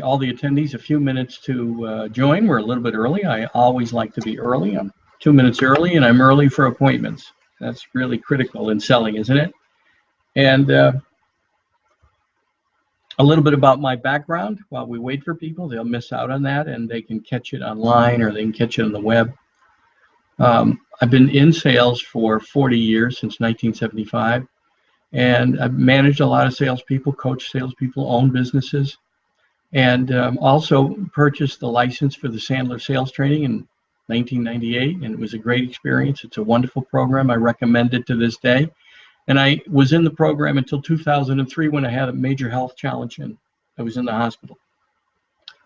all the attendees a few minutes to join. We're a little bit early. I always like to be early. I'm 2 minutes early, and I'm early for appointments. That's really critical in selling, isn't it? And a little bit about my background while we wait for people. They'll miss out on that, and they can catch it online or they can catch it on the web. I've been in sales for 40 years, since 1975, and I've managed a lot of salespeople, coached salespeople, owned businesses, and also purchased the license for the Sandler sales training in 1998, and it was a great experience. It's a wonderful program. I recommend it to this day. And I was in the program until 2003 when I had a major health challenge and I was in the hospital.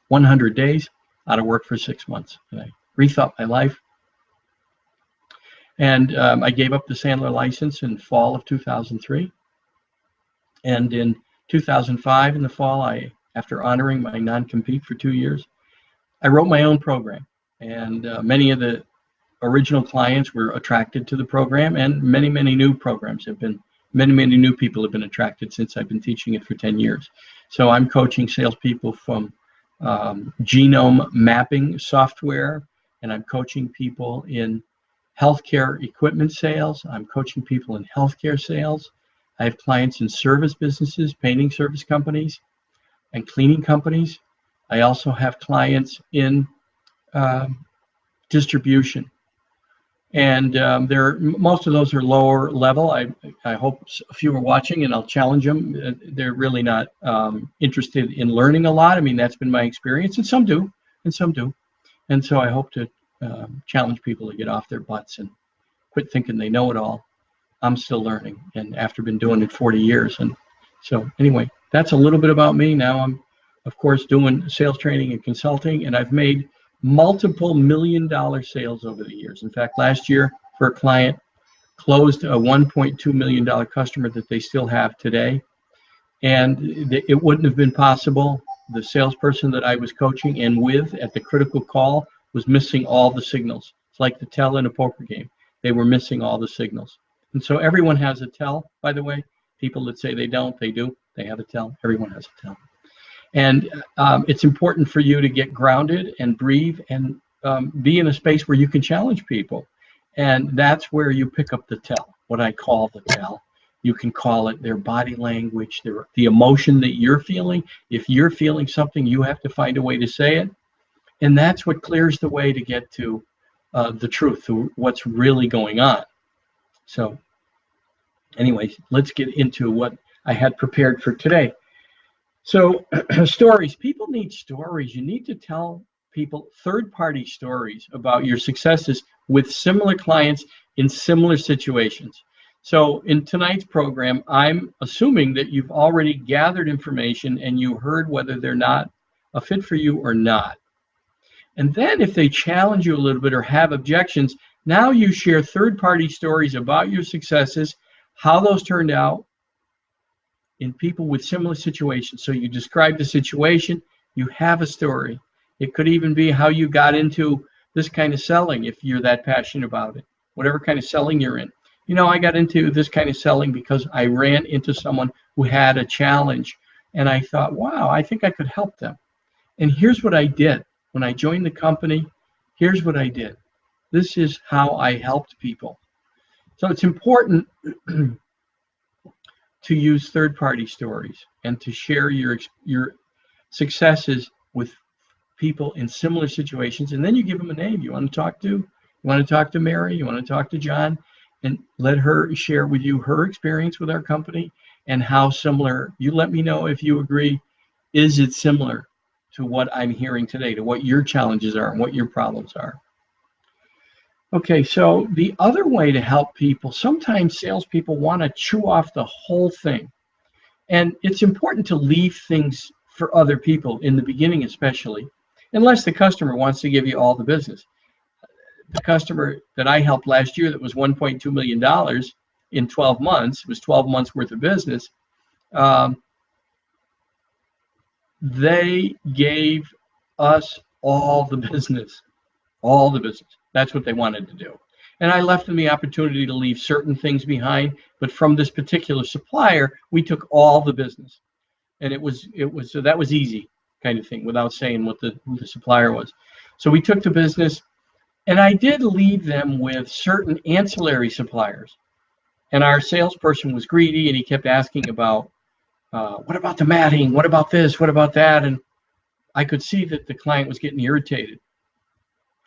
100 days, out of work for 6 months. And I rethought my life. And I gave up the Sandler license in fall of 2003. And in 2005, in the fall, after honoring my non-compete for 2 years, I wrote my own program. And many of the original clients were attracted to the program, and many new programs have been, many new people have been attracted since I've been teaching it for 10 years. So I'm coaching salespeople from genome mapping software, and I'm coaching people in healthcare equipment sales. I'm coaching people in healthcare sales. I have clients in service businesses, painting service companies and cleaning companies. I also have clients in distribution. And most of those are lower level. I hope a few are watching, and I'll challenge them. They're really not interested in learning a lot. I mean, that's been my experience, and some do, and some do. And so I hope to challenge people to get off their butts and quit thinking they know it all. I'm still learning, and after been doing it 40 years. And so anyway, that's a little bit about me. Now I'm, of course, doing sales training and consulting, and I've made multiple $1-million sales over the years. In fact, last year for a client, closed a $1.2 million customer that they still have today. And it wouldn't have been possible. The salesperson that I was coaching and with at the critical call was missing all the signals. It's like the tell in a poker game. They were missing all the signals. And so everyone has a tell, by the way. People that say they don't, they do. They have a tell. Everyone has a tell. And it's important for you to get grounded and breathe and be in a space where you can challenge people. And that's where you pick up the tell, what I call the tell. You can call it their body language, the emotion that you're feeling. If you're feeling something, you have to find a way to say it. And that's what clears the way to get to the truth, to what's really going on. So anyway, let's get into what I had prepared for today. So stories, people need stories. You need to tell people third-party stories about your successes with similar clients in similar situations. So in tonight's program, I'm assuming that you've already gathered information and you heard whether they're not a fit for you or not. And then if they challenge you a little bit or have objections, now you share third-party stories about your successes, how those turned out, in people with similar situations. So you describe the situation, you have a story. It could even be how you got into this kind of selling if you're that passionate about it, whatever kind of selling you're in. You know, I got into this kind of selling because I ran into someone who had a challenge and I thought, wow, I think I could help them. And here's what I did. When I joined the company, here's what I did. This is how I helped people. So it's important to use third-party stories and to share your successes with people in similar situations, and then you give them a name you want to talk to. You want to talk to Mary, you want to talk to John, and let her share with you her experience with our company and how similar. You let me know if you agree. Is it similar to what I'm hearing today, to what your challenges are and what your problems are? Okay, so the other way to help people, sometimes salespeople want to chew off the whole thing. And it's important to leave things for other people in the beginning, especially, unless the customer wants to give you all the business. The customer that I helped last year that was $1.2 million in 12 months, it was 12 months worth of business, they gave us all the business. All the business. That's what they wanted to do. And I left them the opportunity to leave certain things behind, but from this particular supplier, we took all the business. And it was so that was easy. kind of thing, without saying who the supplier was. So we took the business, and I did leave them with certain ancillary suppliers. And our salesperson was greedy, and he kept asking about, what about the matting? What about this? What about that? And I could see that the client was getting irritated.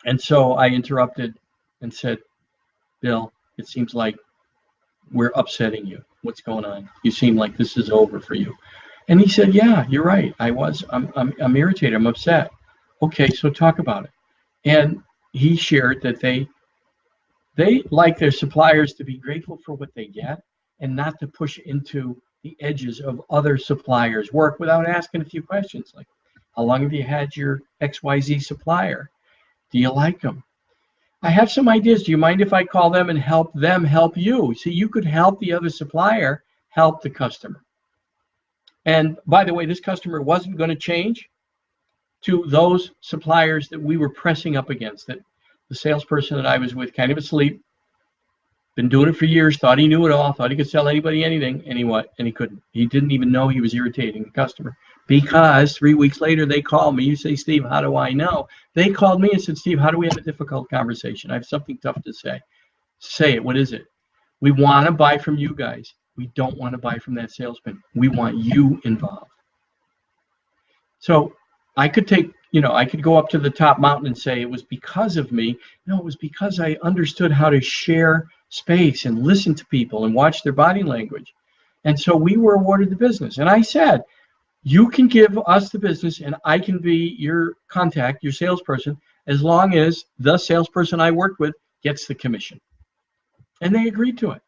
And so I interrupted and said, Bill, it seems like we're upsetting you. What's going on? You seem like this is over for you. And he said, yeah, you're right. I'm irritated. I'm upset. Okay, so talk about it. And he shared that they like their suppliers to be grateful for what they get and not to push into the edges of other suppliers' work without asking a few questions like, how long have you had your XYZ supplier? Do you like them? I have some ideas. Do you mind if I call them and help them help you? So you could help the other supplier help the customer. And by the way, this customer wasn't going to change to those suppliers that we were pressing up against, that the salesperson that I was with, kind of asleep, been doing it for years, thought he knew it all, thought he could sell anybody anything, and he couldn't. He didn't even know he was irritating the customer, because 3 weeks later they called me. You say, Steve, how do I know? They called me and said, Steve, how do we have a difficult conversation? I have something tough to say. Say it. What is it? We want to buy from you guys. We don't want to buy from that salesman. We want you involved. So I could I could go up to the top mountain and say it was because of me. No, it was because I understood how to share space and listen to people and watch their body language. And so we were awarded the business. And I said, you can give us the business and I can be your contact, your salesperson, as long as the salesperson I worked with gets the commission. And they agreed to it.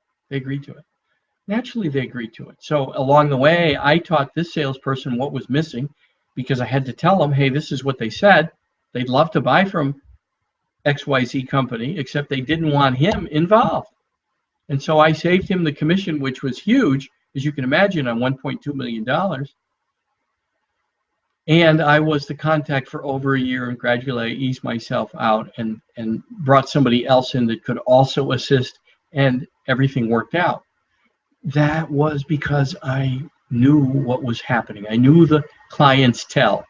Naturally, they agreed to it. So along the way, I taught this salesperson what was missing, because I had to tell them, hey, this is what they said. They'd love to buy from XYZ company, except they didn't want him involved. And so I saved him the commission, which was huge, as you can imagine, on $1.2 million. And I was the contact for over a year, and gradually I eased myself out and brought somebody else in that could also assist, and everything worked out. That was because I knew what was happening. I knew the clientele.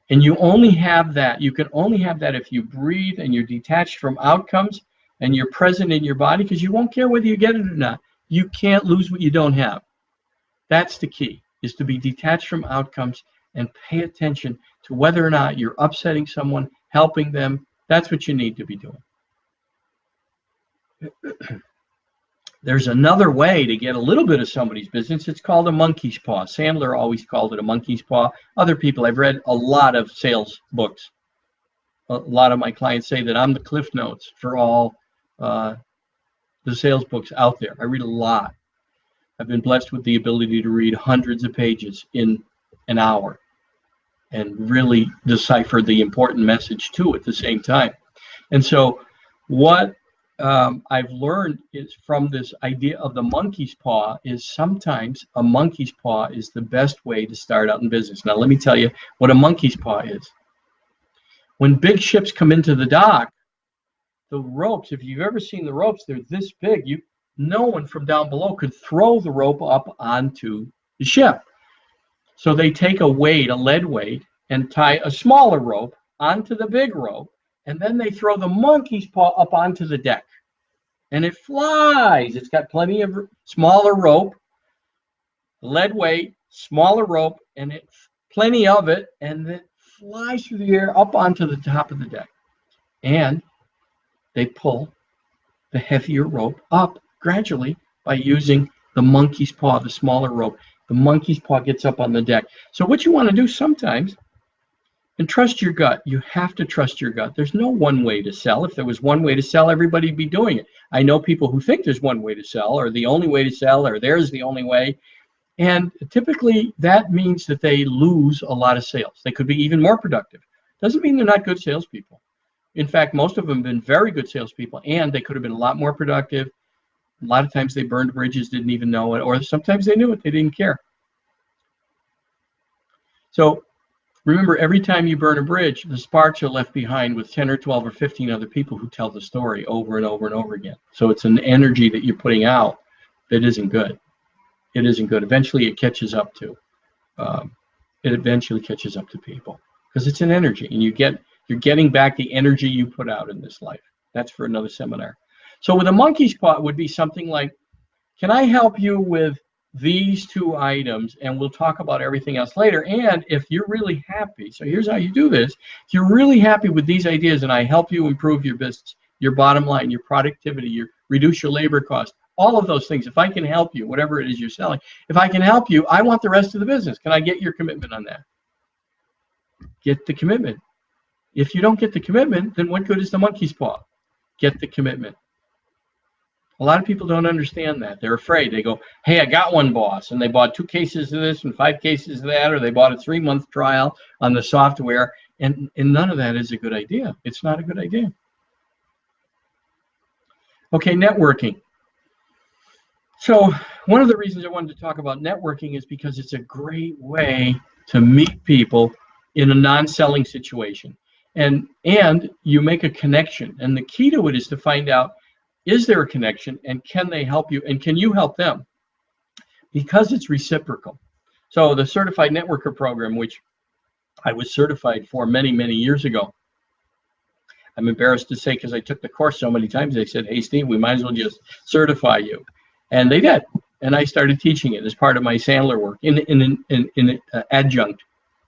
And you only have that. You can only have that if you breathe and you're detached from outcomes and you're present in your body, because you won't care whether you get it or not. You can't lose what you don't have. That's the key, is to be detached from outcomes and pay attention to whether or not you're upsetting someone, helping them. That's what you need to be doing. There's another way to get a little bit of somebody's business. It's called a monkey's paw. Sandler always called it a monkey's paw. Other people, I've read a lot of sales books. A lot of my clients say that I'm the Cliff Notes for all the sales books out there. I read a lot. I've been blessed with the ability to read hundreds of pages in an hour and really decipher the important message too at the same time. And so what I've learned is from this idea of the monkey's paw is sometimes a monkey's paw is the best way to start out in business. Now, let me tell you what a monkey's paw is. When big ships come into the dock, the ropes, if you've ever seen the ropes, they're this big. No one from down below could throw the rope up onto the ship. So they take a weight, a lead weight, and tie a smaller rope onto the big rope, and then they throw the monkey's paw up onto the deck. And it flies. It's got plenty of smaller rope, lead weight, smaller rope, and plenty of it, and it flies through the air up onto the top of the deck. And they pull the heavier rope up gradually by using the monkey's paw, the smaller rope. The monkey's paw gets up on the deck. So what you want to do sometimes, and trust your gut. You have to trust your gut. There's no one way to sell. If there was one way to sell, everybody'd be doing it. I know people who think there's one way to sell, or the only way to sell, or there's the only way. And typically that means that they lose a lot of sales. They could be even more productive. Doesn't mean they're not good salespeople. In fact, most of them have been very good salespeople, and they could have been a lot more productive. A lot of times they burned bridges, didn't even know it, or sometimes they knew it, they didn't care. So remember, every time you burn a bridge, the sparks are left behind with 10 or 12 or 15 other people who tell the story over and over and over again. So it's an energy that you're putting out that isn't good. It isn't good. Eventually it catches up to it eventually catches up to people because it's an energy, and you're getting back the energy you put out in this life. That's for another seminar. So with a monkey's paw would be something like, can I help you with these 2 items, and we'll talk about everything else later. And if you're really happy, so here's how you do this. If you're really happy with these ideas and I help you improve your business, your bottom line, your productivity, reduce your labor cost, all of those things, if I can help you, whatever it is you're selling, if I can help you, I want the rest of the business. Can I get your commitment on that? Get the commitment. If you don't get the commitment, then what good is the monkey's paw? Get the commitment. A lot of people don't understand that. They're afraid. They go, hey, I got one, boss. And they bought 2 cases of this and 5 cases of that, or they bought a 3-month trial on the software. And none of that is a good idea. It's not a good idea. Okay, networking. So one of the reasons I wanted to talk about networking is because it's a great way to meet people in a non-selling situation. And you make a connection. And the key to it is to find out, is there a connection, and can they help you, and can you help them? Because it's reciprocal. So the Certified Networker program, which I was certified for many, many years ago, I'm embarrassed to say because I took the course so many times, they said, hey, Steve, we might as well just certify you. And they did. And I started teaching it as part of my Sandler work in adjunct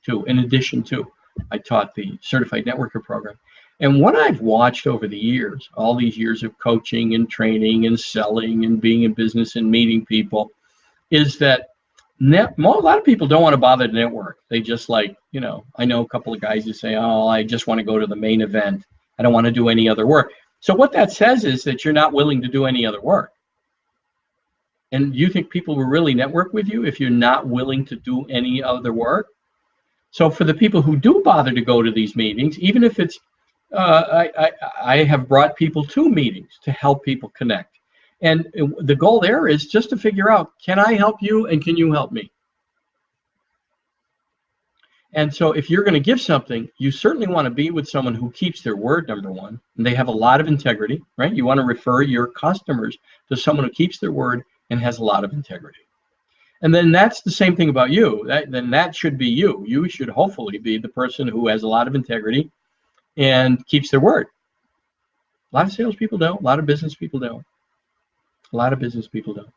to, in addition to, I taught the Certified Networker program. And what I've watched over the years, all these years of coaching and training and selling and being in business and meeting people, is that a lot of people don't want to bother to network. They just like, I know a couple of guys who say, oh, I just want to go to the main event. I don't want to do any other work. So what that says is that you're not willing to do any other work. And you think people will really network with you if you're not willing to do any other work? So for the people who do bother to go to these meetings, even if it's, I have brought people to meetings to help people connect. And the goal there is just to figure out, can I help you and can you help me? And so if you're going to give something, you certainly want to be with someone who keeps their word, number one, and they have a lot of integrity, right? You want to refer your customers to someone who keeps their word and has a lot of integrity. And then that's the same thing about you. Then that should be you. You should hopefully be the person who has a lot of integrity and keeps their word. A lot of salespeople don't. A lot of business people don't. A lot of business people don't.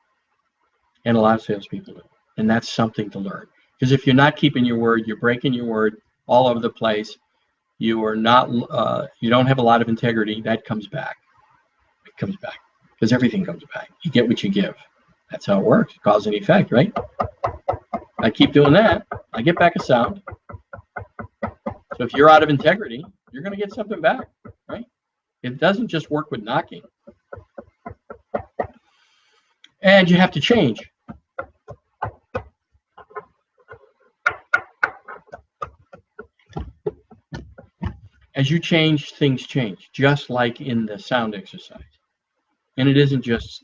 And a lot of salespeople don't. And that's something to learn. Because if you're not keeping your word, you're breaking your word all over the place. You are not. You don't have a lot of integrity. That comes back. It comes back because everything comes back. You get what you give. That's how it works. Cause and effect, right? I keep doing that. I get back a sound. So if you're out of integrity, you're going to get something back, right? It doesn't just work with knocking. And you have to change. As you change, things change, just like in the sound exercise. And it isn't just,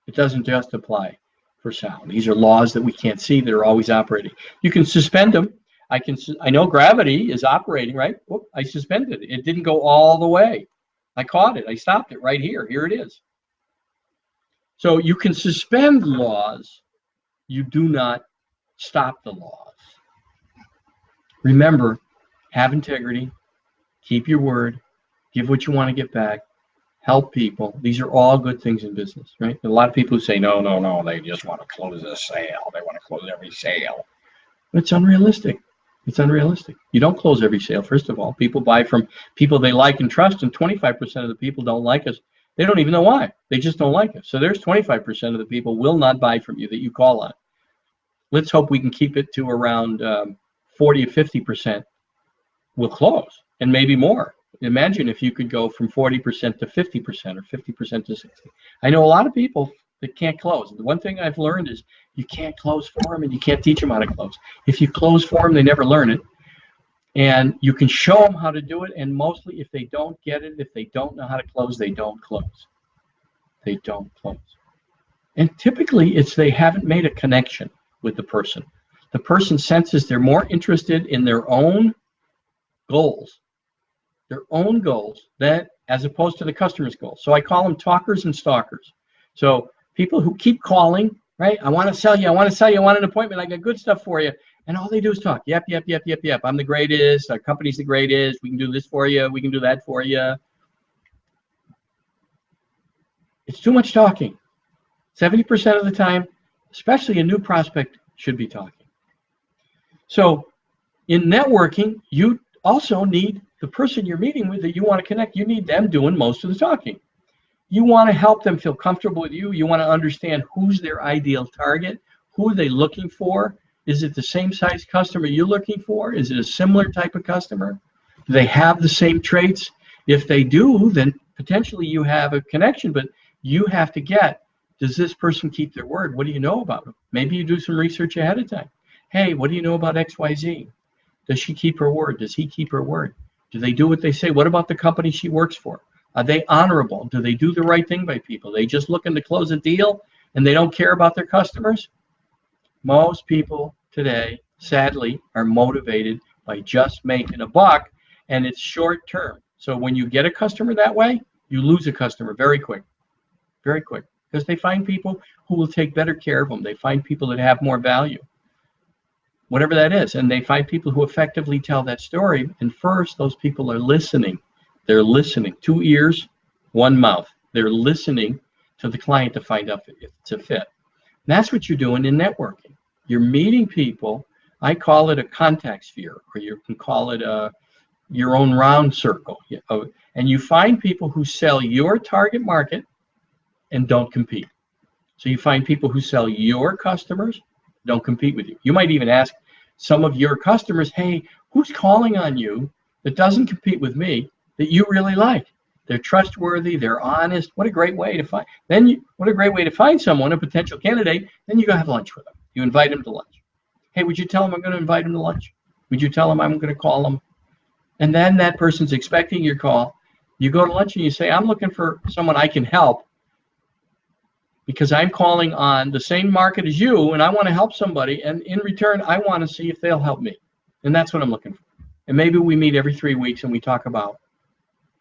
it doesn't just apply for sound. These are laws that we can't see that are always operating. You can suspend them. I know gravity is operating, right? Whoop, I suspended it. It didn't go all the way. I caught it. I stopped it right here. Here it is. So you can suspend laws. You do not stop the laws. Remember, have integrity. Keep your word, give what you want to get back, help people. These are all good things in business, right? A lot of people who say, no, they just want to close a sale. They want to close every sale. But it's unrealistic. It's unrealistic. You don't close every sale, first of all. People buy from people they like and trust, and 25% of the people don't like us. They don't even know why. They just don't like us. So there's 25% of the people will not buy from you that you call on. Let's hope we can keep it to around 40 or 50% will close. And maybe more. Imagine if you could go from 40% to 50% or 50% to 60%. I know a lot of people that can't close. The one thing I've learned is you can't close for them and you can't teach them how to close. If you close for them, they never learn it. And you can show them how to do it. And mostly if they don't get it, if they don't know how to close, they don't close. They don't close. And typically it's they haven't made a connection with the person. The person senses they're more interested in their own goals, that as opposed to the customer's goals. So I call them talkers and stalkers. So people who keep calling, right? I want to sell you. I want an appointment. I got good stuff for you. And all they do is talk. Yep, yep, yep, yep, yep. I'm the greatest. Our company's the greatest. We can do this for you. We can do that for you. It's too much talking. 70% of the time, especially a new prospect, should be talking. So in networking, you also need the person you're meeting with that you want to connect. You need them doing most of the talking. You want to help them feel comfortable with you. You want to understand who's their ideal target. Who are they looking for? Is it the same size customer you're looking for? Is it a similar type of customer? Do they have the same traits? If they do, then potentially you have a connection, but you have to get, does this person keep their word? What do you know about them? Maybe you do some research ahead of time. Hey, what do you know about XYZ? Does she keep her word? Does he keep her word? Do they do what they say? What about the company she works for? Are they honorable? Do they do the right thing by people? They just looking to close a deal and they don't care about their customers? Most people today, sadly, are motivated by just making a buck, and it's short term. So when you get a customer that way, you lose a customer very quick, because they find people who will take better care of them. They find people that have more value, whatever that is, and they find people who effectively tell that story. And first, those people are listening. They're listening. 2 ears, 1 mouth. They're listening to the client to find out if it's a fit. And that's what you're doing in networking. You're meeting people. I call it a contact sphere, or you can call it your own round circle. And you find people who sell your target market and don't compete. So you find people who sell your customers, don't compete with you. You might even ask some of your customers, hey, who's calling on you that doesn't compete with me that you really like? They're trustworthy, they're honest. What a great way to find. What a great way to find someone, a potential candidate. Then you go have lunch with them. You invite them to lunch. Hey, would you tell them I'm going to invite them to lunch? Would you tell them I'm going to call them? And then that person's expecting your call. You go to lunch and you say, I'm looking for someone I can help because I'm calling on the same market as you, and I want to help somebody. And in return, I want to see if they'll help me. And that's what I'm looking for. And maybe we meet every 3 weeks and we talk about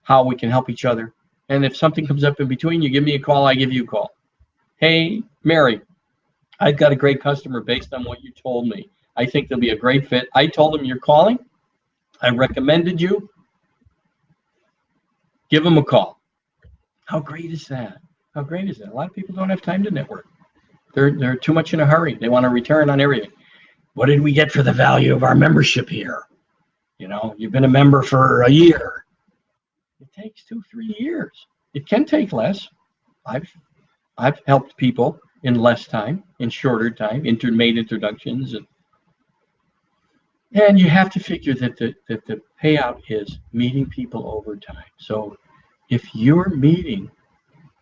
how we can help each other. And if something comes up in between, you give me a call, I give you a call. Hey, Mary, I've got a great customer based on what you told me. I think they'll be a great fit. I told them you're calling. I recommended you. Give them a call. How great is that? How great is that? A lot of people don't have time to network. They're too much in a hurry. They want a return on everything. What did we get for the value of our membership here? You know, you've been a member for a year. It takes 2-3 years. It can take less. I've helped people in less time, in shorter time, made introductions, and you have to figure that the payout is meeting people over time. So if you're meeting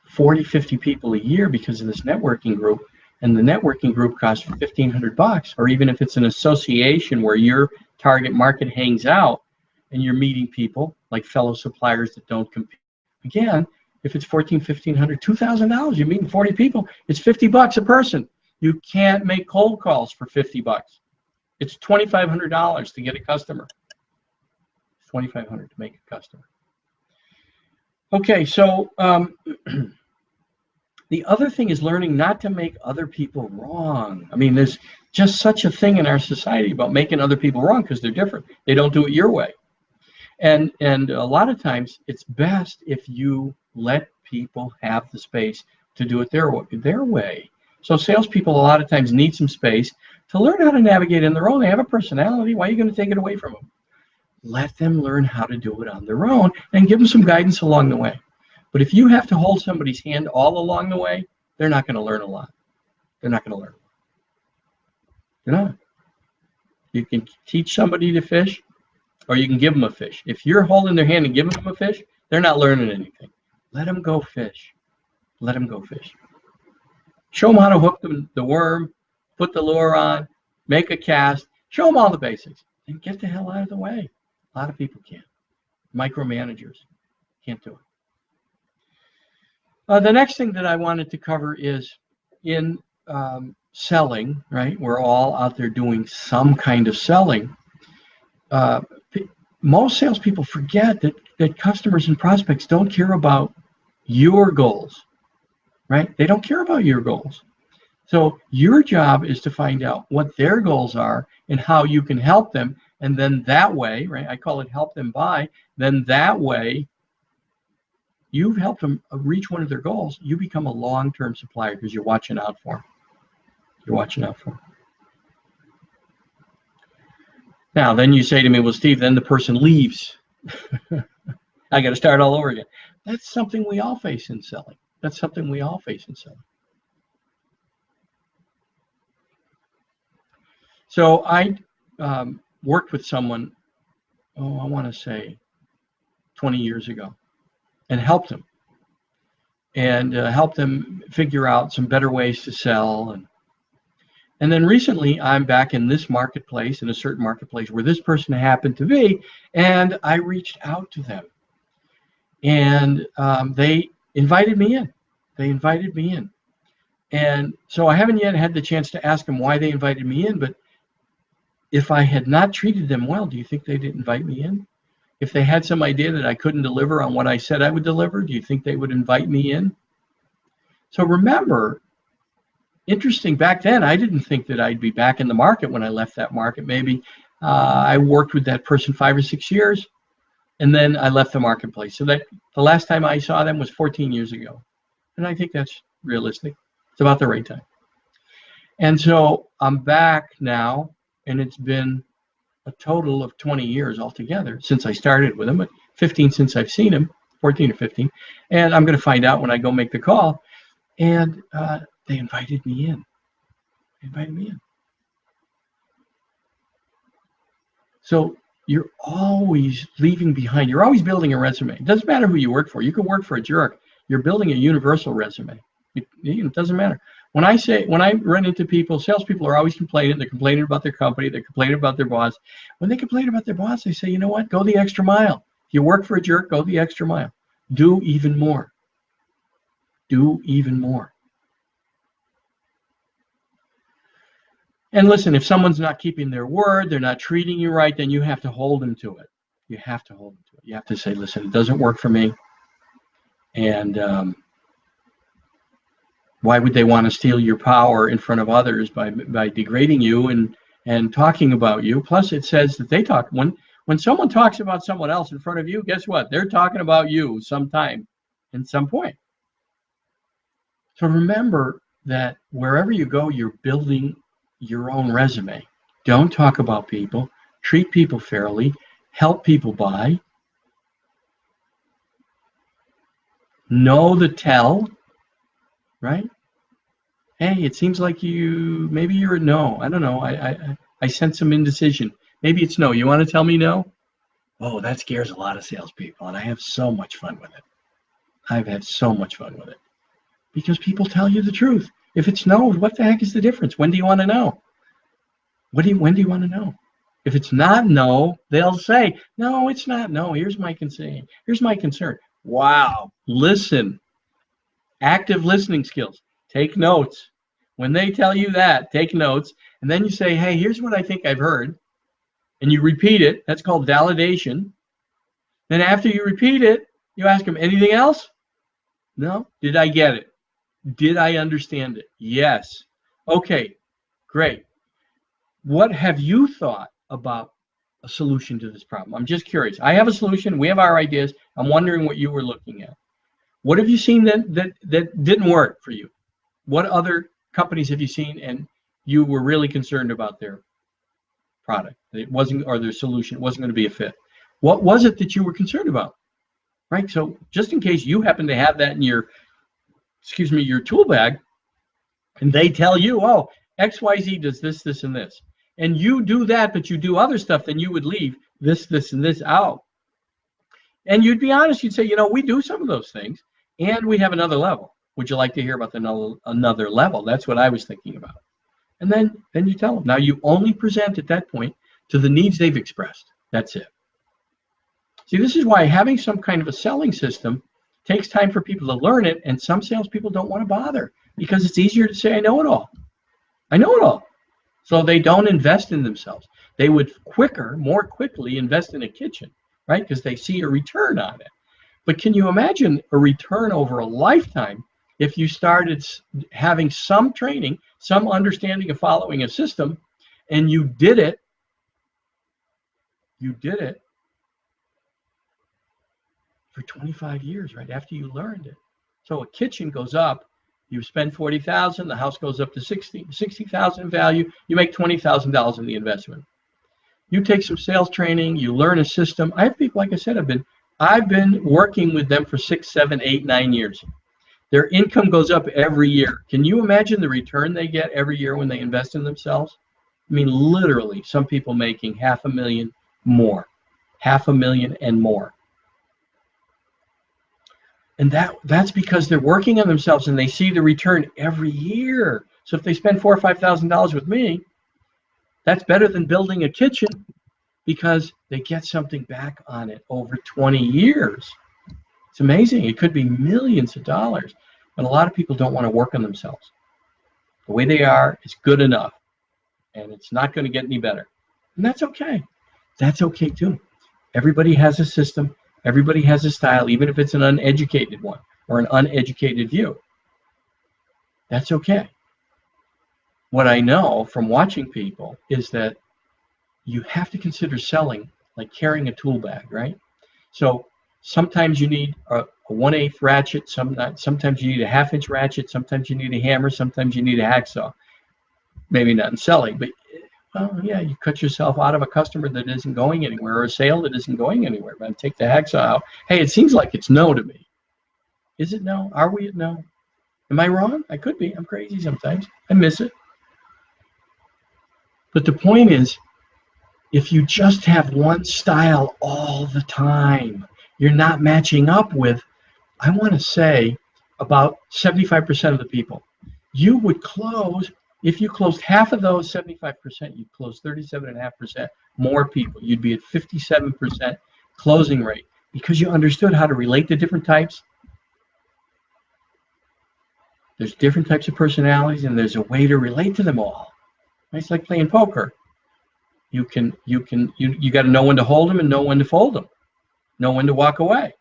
40, 50 people a year because of this networking group, and the networking group costs $1,500, or even if it's an association where your target market hangs out and you're meeting people like fellow suppliers that don't compete. Again, if it's $1,400, $1,500, $2,000, you're meeting 40 people, it's $50 a person. You can't make cold calls for $50. It's $2,500 to get a customer. It's $2,500 to make a customer. Okay, so the other thing is learning not to make other people wrong. I mean, there's just such a thing in our society about making other people wrong because they're different. They don't do it your way. And a lot of times it's best if you let people have the space to do it their way. So salespeople a lot of times need some space to learn how to navigate on their own. They have a personality. Why are you going to take it away from them? Let them learn how to do it on their own and give them some guidance along the way. But if you have to hold somebody's hand all along the way, they're not going to learn a lot. They're not going to learn. They're not. You can teach somebody to fish, or you can give them a fish. If you're holding their hand and giving them a fish, they're not learning anything. Let them go fish. Let them go fish. Show them how to hook the worm, put the lure on, make a cast. Show them all the basics. And get the hell out of the way. A lot of people can't. Micromanagers can't do it. The next thing that I wanted to cover is in selling, right? We're all out there doing some kind of selling. Most salespeople forget that customers and prospects don't care about your goals, right? They don't care about your goals. So your job is to find out what their goals are and how you can help them. And then that way, right, I call it help them buy, then that way you've helped them reach one of their goals. You become a long-term supplier because you're watching out for them. You're watching out for them. Now, then you say to me, well, Steve, then the person leaves. I got to start all over again. That's something we all face in selling. That's something we all face in selling. So I worked with someone, I want to say 20 years ago, and helped them. And helped them figure out some better ways to sell. And then recently, I'm back in this marketplace, in a certain marketplace where this person happened to be, and I reached out to them. And they invited me in. They invited me in. And so I haven't yet had the chance to ask them why they invited me in, but if I had not treated them well, do you think they'd invite me in? If they had some idea that I couldn't deliver on what I said I would deliver, do you think they would invite me in? So remember, interesting, back then, I didn't think that I'd be back in the market when I left that market. Maybe I worked with that person 5 or 6 years, and then I left the marketplace. So that the last time I saw them was 14 years ago. And I think that's realistic. It's about the right time. And so I'm back now, and it's been a total of 20 years altogether since I started with him, but 15 since I've seen him, 14 or 15. And I'm going to find out when I go make the call. And they invited me in. They invited me in. So you're always leaving behind. You're always building a resume. It doesn't matter who you work for. You can work for a jerk. You're building a universal resume. It doesn't matter. When I run into people, salespeople are always complaining. They're complaining about their company. They're complaining about their boss. When they complain about their boss, I say, you know what? Go the extra mile. If you work for a jerk, go the extra mile. Do even more. Do even more. And listen, if someone's not keeping their word, they're not treating you right, then you have to hold them to it. You have to hold them to it. You have to say, listen, it doesn't work for me. And why would they want to steal your power in front of others by degrading you and talking about you? Plus, it says that they talk. When someone talks about someone else in front of you, guess what? They're talking about you sometime and some point. So remember that wherever you go, you're building your own resume. Don't talk about people. Treat people fairly. Help people buy. Know the tell, right? Hey, it seems like maybe you're a no. I don't know. I sense some indecision. Maybe it's no. You want to tell me no? Oh, that scares a lot of salespeople, and I have so much fun with it. I've had so much fun with it. Because people tell you the truth. If it's no, what the heck is the difference? When do you want to know? When do you want to know? If it's not no, they'll say, no, it's not no. Here's my concern. Here's my concern. Wow. Listen. Active listening skills. Take notes. When they tell you that, take notes. And then you say, hey, here's what I think I've heard. And you repeat it. That's called validation. Then after you repeat it, you ask them, anything else? No? Did I get it? Did I understand it? Yes. Okay, great. What have you thought about a solution to this problem? I'm just curious. I have a solution. We have our ideas. I'm wondering what you were looking at. What have you seen that didn't work for you? What other companies have you seen and you were really concerned about their product? It wasn't, or their solution, it wasn't going to be a fit. What was it that you were concerned about? Right? So just in case you happen to have that in your tool bag, and they tell you, oh, XYZ does this, this, and this, and you do that, but you do other stuff, then you would leave this, and this out. And you'd be honest, you'd say, you know, we do some of those things, and we have another level. Would you like to hear about another level? That's what I was thinking about. And then you tell them. Now you only present at that point to the needs they've expressed. That's it. See, this is why having some kind of a selling system takes time for people to learn it, and some salespeople don't want to bother because it's easier to say, I know it all. I know it all. So they don't invest in themselves. They would more quickly invest in a kitchen, right? Because they see a return on it. But can you imagine a return over a lifetime if you started having some training, some understanding of following a system, and you did it for 25 years, right after you learned it. So a kitchen goes up, you spend 40,000, the house goes up to 60,000 in value, you make $20,000 in the investment. You take some sales training, you learn a system. I have people, like I said, I've been working with them for 6, 7, 8, 9 years. Their income goes up every year. Can you imagine the return they get every year when they invest in themselves? I mean, literally, some people making $500,000 more, $500,000 and more. And that's because they're working on themselves and they see the return every year. So if they spend $4,000 or $5,000 with me, that's better than building a kitchen because they get something back on it over 20 years. It's amazing. It could be millions of dollars. But a lot of people don't want to work on themselves. The way they are is good enough. And it's not going to get any better. And that's okay. That's okay too. Everybody has a system. Everybody has a style, even if it's an uneducated one or an uneducated view. That's okay. What I know from watching people is that you have to consider selling like carrying a tool bag, right? So sometimes you need a 1/8 ratchet, sometimes you need a 1/2-inch ratchet, sometimes you need a hammer, sometimes you need a hacksaw. Maybe not in selling, but well, yeah, you cut yourself out of a customer that isn't going anywhere or a sale that isn't going anywhere. But take the hacksaw out. Hey, it seems like it's no to me. Is it no? Are we at no? Am I wrong? I could be. I'm crazy sometimes. I miss it. But the point is, if you just have one style all the time, you're not matching up with, I want to say, about 75% of the people. You would close, if you closed half of those 75%, you'd close 37.5% more people. You'd be at 57% closing rate because you understood how to relate to different types. There's different types of personalities, and there's a way to relate to them all. It's like playing poker. You got to know when to hold them and know when to fold them, know when to walk away.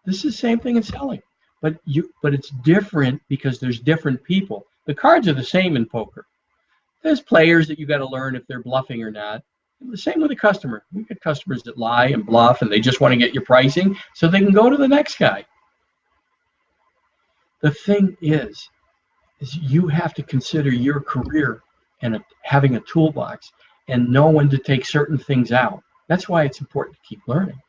This is the same thing in selling, but it's different because there's different people. The cards are the same in poker. There's players that you got to learn if they're bluffing or not. The same with a customer. We get customers that lie and bluff, and they just want to get your pricing so they can go to the next guy. The thing is you have to consider your career and having a toolbox and know when to take certain things out. That's why it's important to keep learning.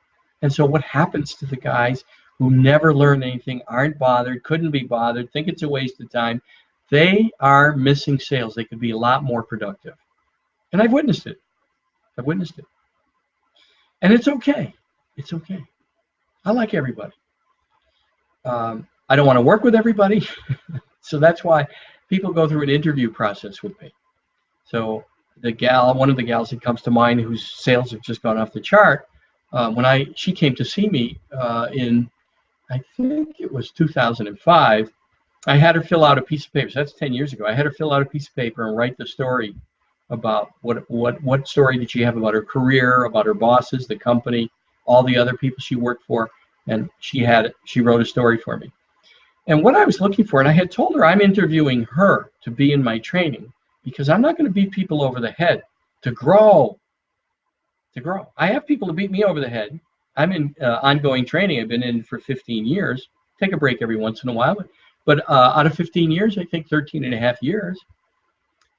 And so what happens to the guys who never learn anything, aren't bothered, couldn't be bothered, think it's a waste of time, they are missing sales. They could be a lot more productive. And I've witnessed it. And it's okay. It's okay. I like everybody. I don't want to work with everybody. So that's why people go through an interview process with me. So one of the gals that comes to mind whose sales have just gone off the chart, she came to see me in, I think it was 2005, I had her fill out a piece of paper. So that's 10 years ago. I had her fill out a piece of paper and write the story about what story did she have about her career, about her bosses, the company, all the other people she worked for, and she wrote a story for me. And what I was looking for, and I had told her I'm interviewing her to be in my training because I'm not going to beat people over the head to grow. I have people to beat me over the head. I'm in ongoing training. I've been in for 15 years. Take a break every once in a while. But out of 15 years, I think 13.5 years.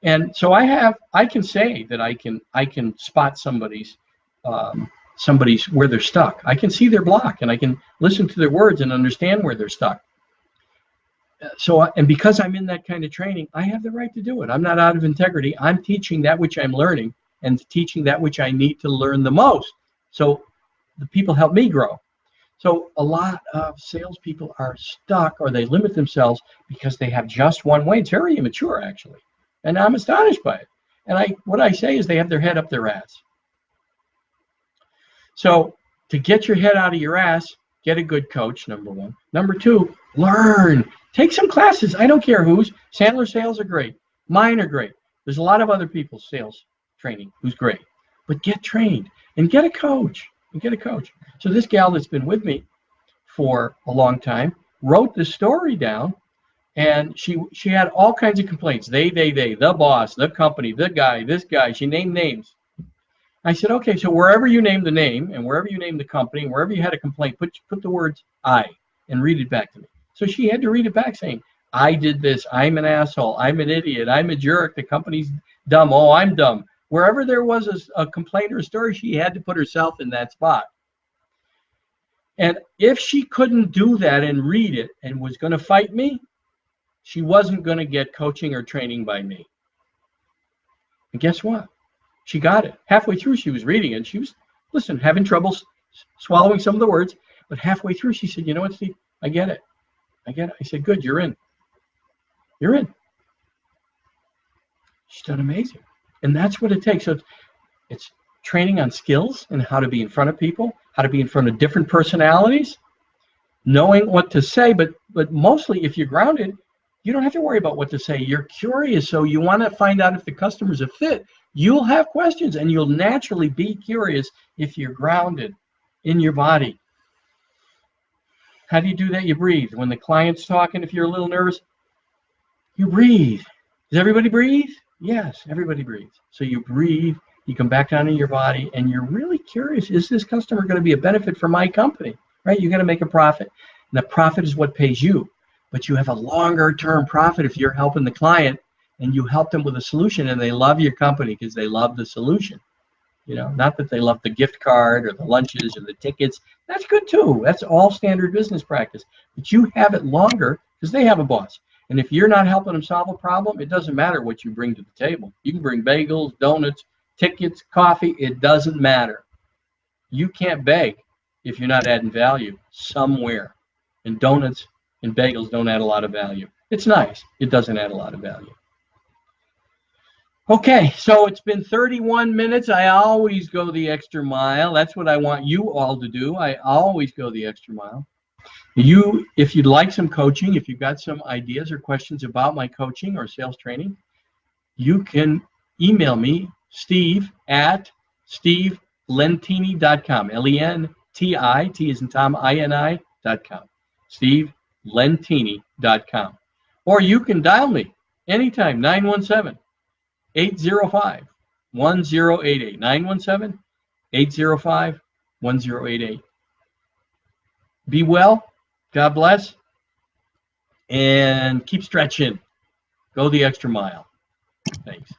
And so I can say that I can spot somebody's where they're stuck. I can see their block and I can listen to their words and understand where they're stuck. And because I'm in that kind of training, I have the right to do it. I'm not out of integrity. I'm teaching that which I'm learning and teaching that which I need to learn the most. So the people help me grow. So a lot of salespeople are stuck or they limit themselves because they have just one way. It's very immature, actually. And I'm astonished by it. And what I say is they have their head up their ass. So to get your head out of your ass, get a good coach, number one. Number two, learn. Take some classes. I don't care whose. Sandler sales are great. Mine are great. There's a lot of other people's sales training who's great. But get trained and get a coach. So this gal that's been with me for a long time wrote this story down, And she had all kinds of complaints. They, the boss, the company, the guy, this guy. She named names. I said, okay, so wherever you name the name and wherever you name the company, and wherever you had a complaint, put the words I and read it back to me. So she had to read it back saying, I did this. I'm an asshole. I'm an idiot. I'm a jerk. The company's dumb. Oh, I'm dumb. Wherever there was a complaint or a story, she had to put herself in that spot. And if she couldn't do that and read it and was going to fight me, she wasn't going to get coaching or training by me. And guess what? She got it. Halfway through, she was reading it. She was, listen, having trouble swallowing some of the words. But halfway through, she said, you know what, Steve? I get it. I get it. I said, good, you're in. You're in. She's done amazing. And that's what it takes. So it's training on skills and how to be in front of people, how to be in front of different personalities, knowing what to say. But mostly, if you're grounded, you don't have to worry about what to say. You're curious, so you want to find out if the customer's a fit. You'll have questions, and you'll naturally be curious if you're grounded in your body. How do you do that? You breathe. When the client's talking, if you're a little nervous, you breathe. Does everybody breathe? Yes, everybody breathes. So you breathe, you come back down into your body, and you're really curious, is this customer going to be a benefit for my company? Right? You got to make a profit. And the profit is what pays you. But you have a longer term profit if you're helping the client and you help them with a solution and they love your company because they love the solution. You know, not that they love the gift card or the lunches or the tickets. That's good too. That's all standard business practice. But you have it longer because they have a boss. And if you're not helping them solve a problem, it doesn't matter what you bring to the table. You can bring bagels, donuts, tickets, coffee. It doesn't matter. You can't beg if you're not adding value somewhere. And donuts and bagels don't add a lot of value. It's nice. It doesn't add a lot of value. Okay, so it's been 31 minutes. I always go the extra mile. That's what I want you all to do. I always go the extra mile. If you'd like some coaching, if you've got some ideas or questions about my coaching or sales training, you can email me, Steve at stevelentini.com, Lenti, T as in Tom, INI.com, stevelentini.com. Or you can dial me anytime, 917-805-1088, 917-805-1088. Be well, God bless, and keep stretching. Go the extra mile. Thanks.